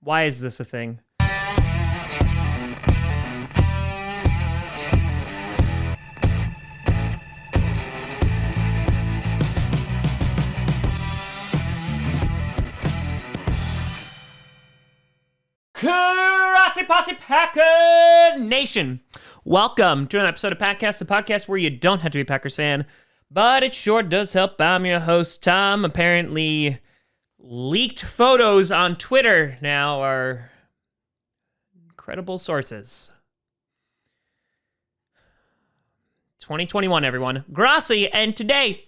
Why is this a thing? Karasi Posse Packer Nation. Welcome to another episode of Packcast, the podcast where you don't have to be a Packers fan, but it sure does help. I'm your host, Tom. Apparently, leaked photos on Twitter now are credible sources. 2021, everyone. Grassi, and today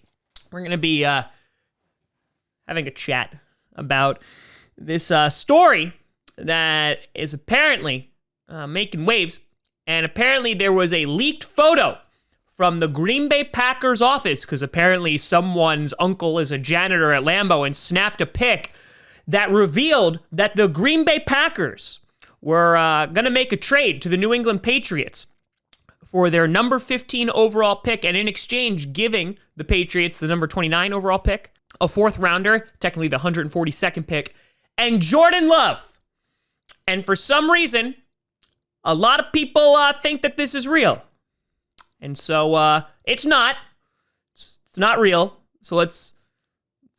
we're going to be having a chat about this story that is apparently making waves, and apparently there was a leaked photo from the Green Bay Packers office, because apparently someone's uncle is a janitor at Lambeau and snapped a pic that revealed that the Green Bay Packers were going to make a trade to the New England Patriots for their number 15 overall pick, and in exchange giving the Patriots the number 29 overall pick, a fourth rounder, technically the 142nd pick, and Jordan Love. And for some reason, a lot of people think that this is real. And so it's not. It's not real. So let's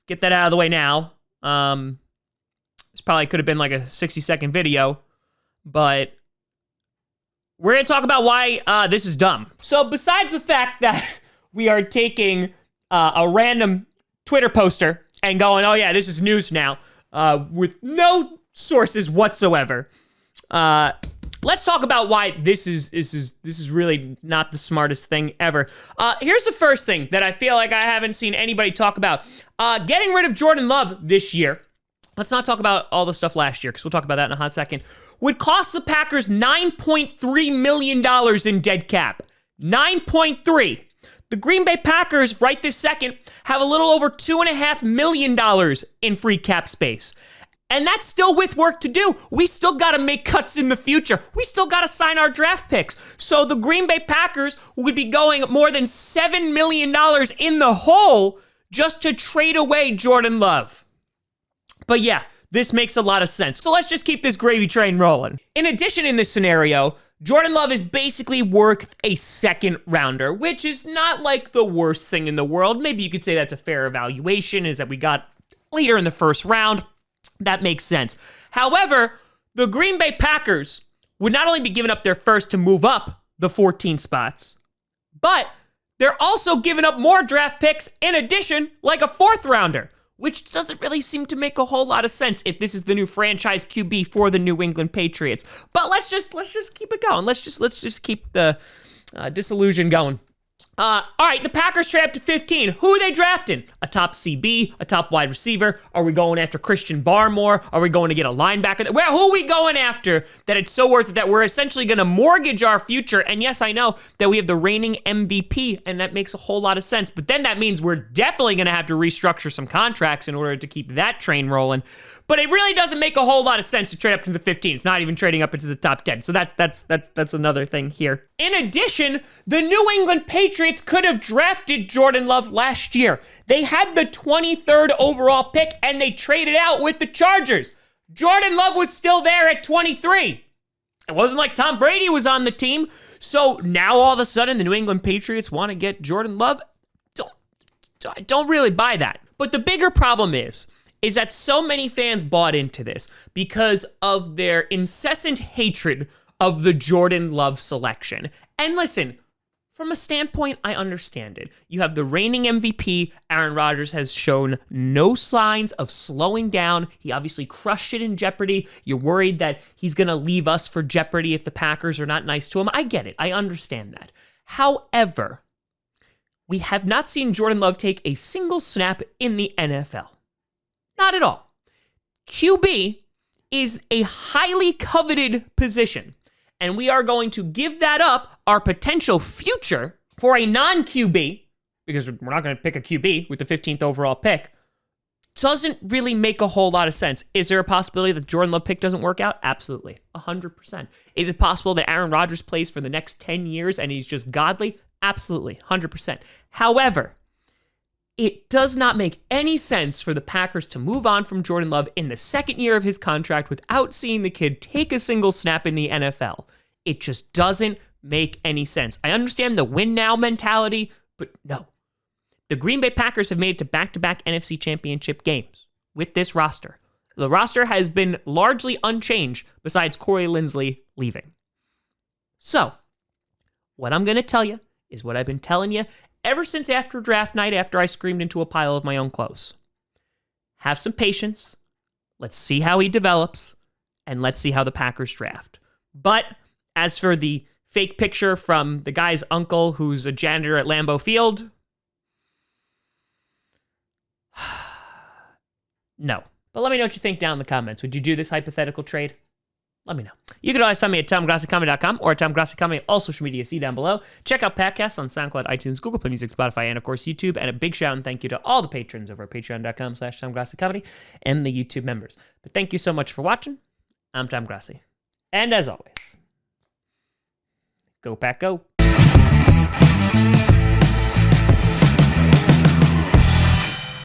get that out of the way now. This probably could have been like a 60-second video, but we're going to talk about why this is dumb. So besides the fact that we are taking a random Twitter poster and going, oh yeah, this is news now, with no sources whatsoever, let's talk about why this is really not the smartest thing ever. Here's the first thing that I feel like I haven't seen anybody talk about. Getting rid of Jordan Love this year, let's not talk about all the stuff last year, because we'll talk about that in a hot second, would cost the Packers $9.3 million in dead cap. 9.3. The Green Bay Packers, right this second, have a little over $2.5 million in free cap space. And that's still with work to do. We still got to make cuts in the future. We still got to sign our draft picks. So the Green Bay Packers would be going more than $7 million in the hole just to trade away Jordan Love. But yeah, this makes a lot of sense. So let's just keep this gravy train rolling. In addition, in this scenario, Jordan Love is basically worth a second rounder, which is not like the worst thing in the world. Maybe you could say that's a fair evaluation, is that we got later in the first round. That makes sense. However, the Green Bay Packers would not only be giving up their first to move up the 14 spots, but they're also giving up more draft picks in addition, like a fourth rounder, which doesn't really seem to make a whole lot of sense if this is the new franchise QB for the New England Patriots. But let's just keep it going. Let's just keep the disillusion going. All right, the Packers trade up to 15. Who are they drafting? A top CB, a top wide receiver? Are we going after Christian Barmore? Are we going to get a linebacker? Well, who are we going after that it's so worth it that we're essentially going to mortgage our future? And yes, I know that we have the reigning MVP, and that makes a whole lot of sense. But then that means we're definitely going to have to restructure some contracts in order to keep that train rolling. But it really doesn't make a whole lot of sense to trade up to the 15. It's not even trading up into the top 10. So that's another thing here. In addition, the New England Patriots could have drafted Jordan Love last year. They had the 23rd overall pick, and they traded out with the Chargers. Jordan Love was still there at 23. It wasn't like Tom Brady was on the team. So now all of a sudden the New England Patriots want to get Jordan Love. Don't really buy that. But the bigger problem is that so many fans bought into this because of their incessant hatred of the Jordan Love selection. And listen, from a standpoint, I understand it. You have the reigning MVP. Aaron Rodgers has shown no signs of slowing down. He obviously crushed it in Jeopardy. You're worried that he's going to leave us for Jeopardy if the Packers are not nice to him. I get it. I understand that. However, we have not seen Jordan Love take a single snap in the NFL. Not at all. QB is a highly coveted position, and we are going to give that up, our potential future, for a non-QB, because we're not going to pick a QB with the 15th overall pick, doesn't really make a whole lot of sense. Is there a possibility that the Jordan Love pick doesn't work out? Absolutely. 100%. Is it possible that Aaron Rodgers plays for the next 10 years and he's just godly? Absolutely. 100%. However, It does not make any sense for the Packers to move on from Jordan Love in the second year of his contract without seeing the kid take a single snap in the NFL. It just doesn't make any sense. I understand the win now mentality, but no. The Green Bay Packers have made it to back-to-back NFC Championship games with this roster. The roster has been largely unchanged besides Corey Linsley leaving. So, what I'm going to tell you is what I've been telling you ever since after draft night after I screamed into a pile of my own clothes. Have some patience. Let's see how he develops, and let's see how the Packers draft. But as for the fake picture from the guy's uncle who's a janitor at Lambeau Field, no. But let me know what you think down in the comments. Would you do this hypothetical trade? Let me know. You can always find me at TomGrassiComedy.com or at TomGrassiComedy, all social media, see down below. Check out podcasts on SoundCloud, iTunes, Google Play Music, Spotify, and of course YouTube. And a big shout and thank you to all the patrons over at patreon.com/TomGrassiComedy and the YouTube members. But thank you so much for watching. I'm Tom Grassi. And as always, go Pack, go.